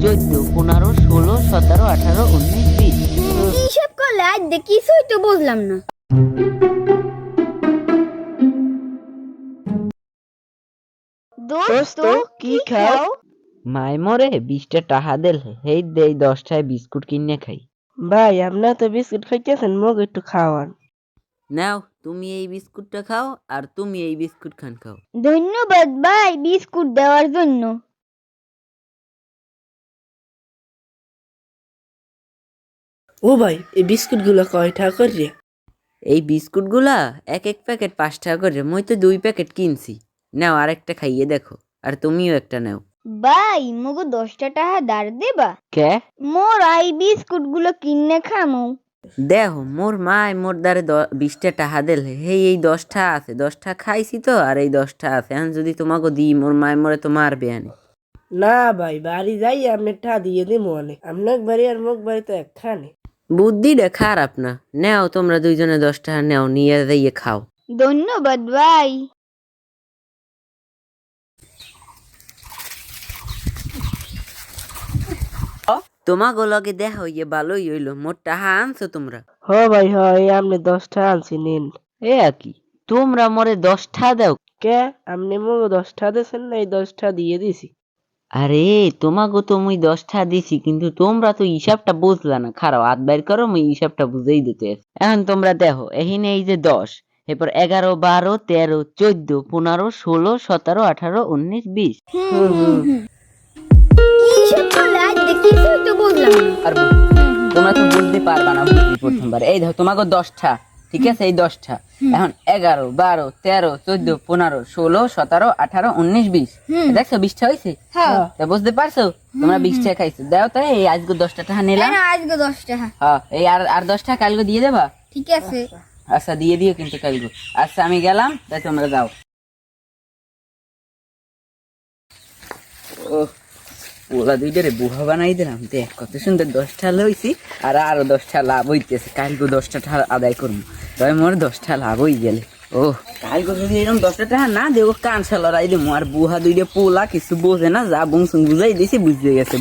14, 15, 16, 17, 18, 19, 20। হিসাব করলে আজ কিছুই তো বুঝলাম না। দোস্ত কি খাও? মাই মরে 20টা টাহা দেল হেই দেই 10টায় বিস্কুট কিনে খাই। ভাই আপনার তো বিস্কুট খাইতেছেন, মোক একটু খাওয়ান। নাও তুমি এই বিস্কুটটা খাও আর তুমি এই বিস্কুট খান খাও। ধন্যবাদ ভাই বিস্কুট দেওয়ার জন্য। ও ভাই, এই বিস্কুট গুলো কয় টাকা করে? এই বিস্কুটগুলা এক এক প্যাকেট 5 টাকা করে, মই তো 2 প্যাকেট কিনছি। নাও আরেকটা খাইয়ে দেখো, আর তুমিও একটা নাও। ভাই মগো 10টা টাকা ধার দেবা? কে? মোর এই বিস্কুট গুলো কিনে খামো। দেখো মোর মায় মোর দ্বারে 20টা টাহা দেল হেই এই 10টা আছে, 10টা খাইছি তো আর এই 10টা আছে। এখন যদি তোমাকে দিই মোর মায় মরে তো মারবে আনে। না ভাই, বাড়ি যাই আপনি টা দিয়ে দিই মনে, আপনার বাড়ি আর মোক বাড়ি তো একখানে। বুদ্ধিটা খারাপ না। নেও তোমরা দুইজনে 10 টাকা নেও, নিয়ে দিয়ে খাও। ধন্যবাদ ভাই। তোমাকে লগে দেখা হইয়ে ভালোই হইলো, মোর টাহা আনছো তোমরা। হ ভাই হ, এই আপনি 10টা আনছি নিন। এ কি তোমরা মরে 10টা দাও? কে আপনি মোক 10টা দিয়েছেন না? এই 10টা দিয়ে দিছি। আরে তোমাকে তো মুই 10টা দিছি, কিন্তু তোমরা তো হিসাবটা বুঝলা না। খারাপ হাত বাইর করো, মুই হিসাবটা বুঝেই দিতে আছি। এখন তোমরা দেখো এখানে এই যে 10, এরপর 11, 12, 13, 14, 15, 16, 17, 18, 19, 20। হিসাব করলে আজ কিছুই তো বুঝলাম না। আর তোমরা তো বুঝতে পারবা না বুঝলি প্রথমবার। এই দেখো তোমাকে 10টা, ঠিক আছে? এই 10টা এখন 11, 12, 13, 14, 15, 16, 17, 18, 19, 20। দেখছো 20টা হয়েছে? তা বুঝতে পারছো? তোমরা 20টা খাইছো। দাও তাই এই আজকে 10টা টাকা নিলাম। আজকে 10 টাকা। হ্যাঁ এই আর 10টা কালকে দিয়ে দেবা? ঠিক আছে। আচ্ছা দিয়ে দিও কিন্তু কালকে। আচ্ছা আমি গেলাম, তাই তোমরা যাও। ও ওলা দুইটারে বুহা বানাই দিলাম। দেখ কত সুন্দর 10টা লইছি, আর আরো 10টা লাভ হইতেছে। কালকে 10টা টাকা আদায় করবো, তবে মোর 10টা লাভ হয়ে গেলে। ও কালকে যদি এরকম 10টা টাকা না দেবো কান সালরাই দেবো। আর বুহা দুইটা পোলা কিছু বোঝে না, যা বংশ বুঝাই দিছি বুঝতে গেছে।